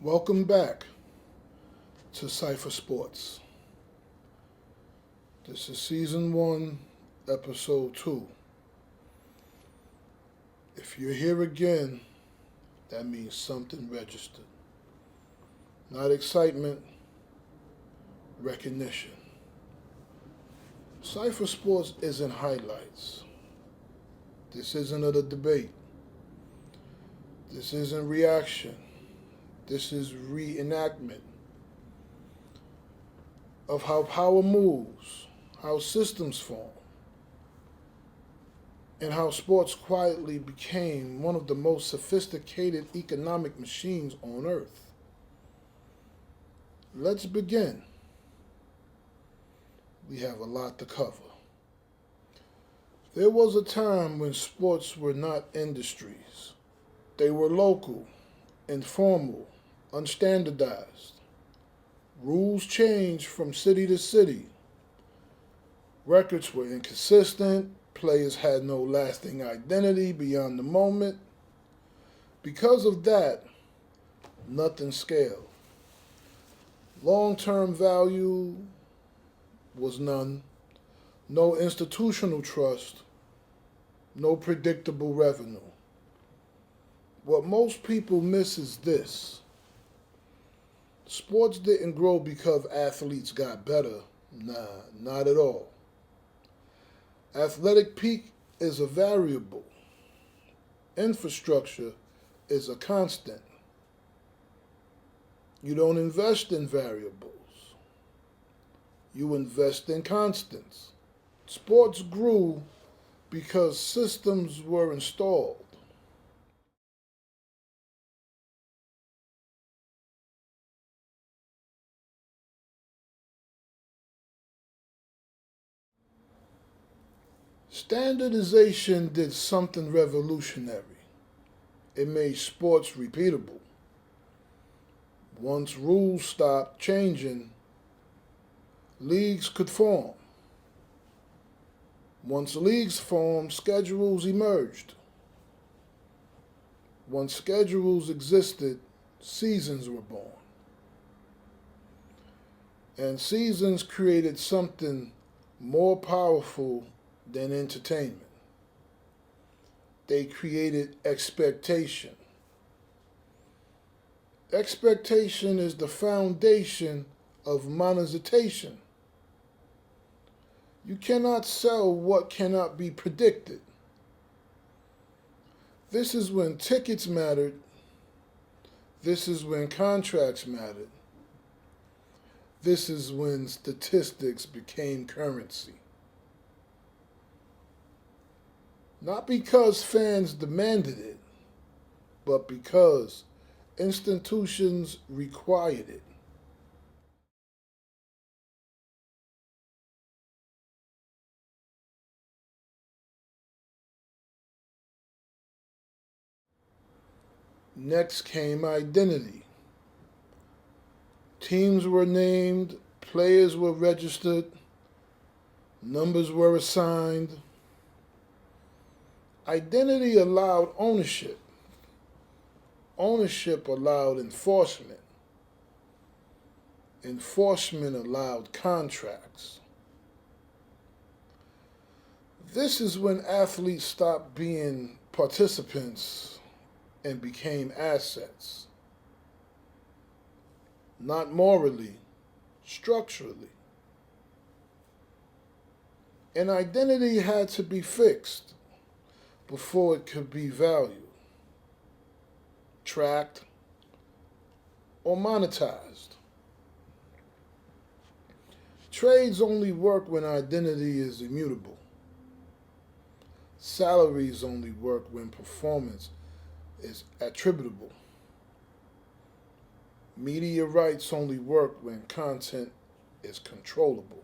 Welcome back to Cipher Sports. This is Season 1, Episode 2. If you're here again, that means something registered. Not excitement, recognition. Cipher Sports isn't highlights. This isn't a debate. This isn't reaction. This is reenactment of how power moves, how systems form, and how sports quietly became one of the most sophisticated economic machines on earth. Let's begin. We have a lot to cover. There was a time when sports were not industries. They were local, informal, unstandardized. Rules changed from city to city. Records were inconsistent. Players had no lasting identity beyond the moment. Because of that, nothing scaled. Long-term value was none. No institutional trust. No predictable revenue. What most people miss is this. Sports didn't grow because athletes got better. Nah, not at all. Athletic peak is a variable. Infrastructure is a constant. You don't invest in variables. You invest in constants. Sports grew because systems were installed. Standardization did something revolutionary. It made sports repeatable. Once rules stopped changing, leagues could form. Once leagues formed, schedules emerged. Once schedules existed, seasons were born. And seasons created something more powerful than entertainment. They created expectation. Expectation is the foundation of monetization. You cannot sell what cannot be predicted. This is when tickets mattered. This is when contracts mattered. This is when statistics became currency. Not because fans demanded it, but because institutions required it. Next came identity. Teams were named, players were registered, numbers were assigned. Identity allowed ownership. Ownership allowed enforcement. Enforcement allowed contracts. This is when athletes stopped being participants and became assets. Not morally, structurally. An identity had to be fixed before it could be valued, tracked, or monetized. Trades only work when identity is immutable. Salaries only work when performance is attributable. Media rights only work when content is controllable.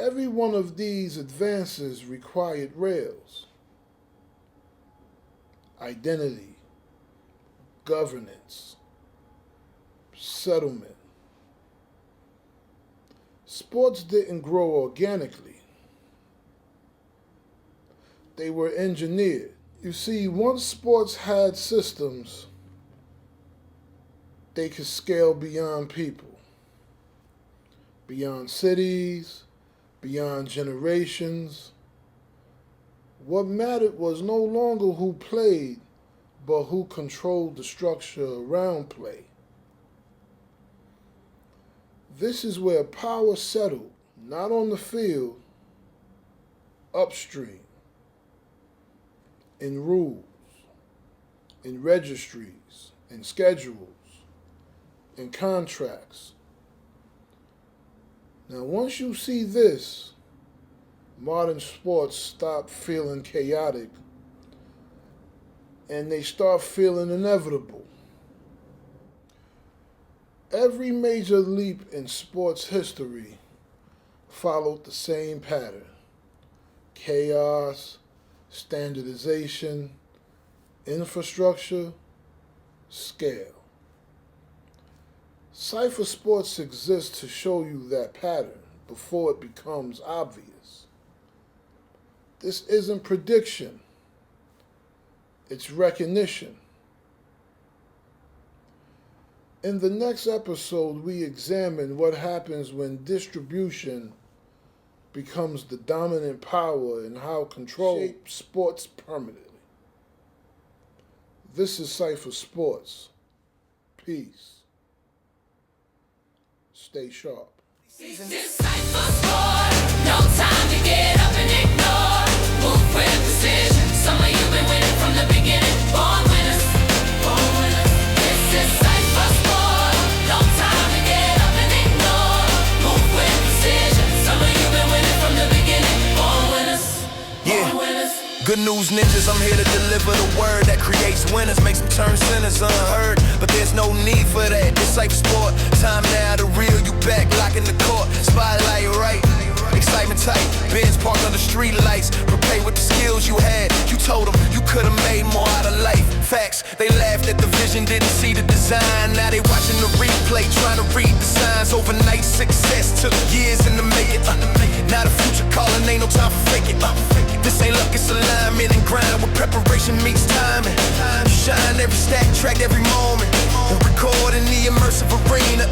Every one of these advances required rails. Identity, governance, settlement. Sports didn't grow organically. They were engineered. You see, once sports had systems, they could scale beyond people, beyond cities, beyond generations. What mattered was no longer who played, but who controlled the structure around play. This is where power settled, not on the field, upstream, in rules, in registries, in schedules, in contracts. Now, once you see this, modern sports stop feeling chaotic and they start feeling inevitable. Every major leap in sports history followed the same pattern: chaos, standardization, infrastructure, scale. Cipher Sports exists to show you that pattern before it becomes obvious. This isn't prediction, it's recognition. In the next episode, we examine what happens when distribution becomes the dominant power and how control shapes sports permanently. This is Cipher Sports. Peace. Stay sharp. This is Cipher Sports. No time to get up and ignore. Move with precision. Some of you been winning from the beginning. Born winners. Born winners. This is Cipher Sports. No time to get up and ignore. Move with precision. Some of you been winning from the beginning. Born winners. Born winners. Good news, ninjas, I'm here to deliver the word that creates winners, makes them turn sinners unheard. But there's no need for that, it's Cipher Sport. Time now to reel you back, locking the court. Spotlight right, excitement tight. Benz parked under street lights, prepared with the skills you had. You told them you could've made more out of life. Facts, they laughed at the vision, didn't see the design. Now they watching the replay, trying to read the signs. Overnight success took years in the making. Now the future calling, ain't no time for faking. This ain't luck, it's alignment and grind with preparation meets timing. You shine every stat, track every moment, and record in the immersive arena.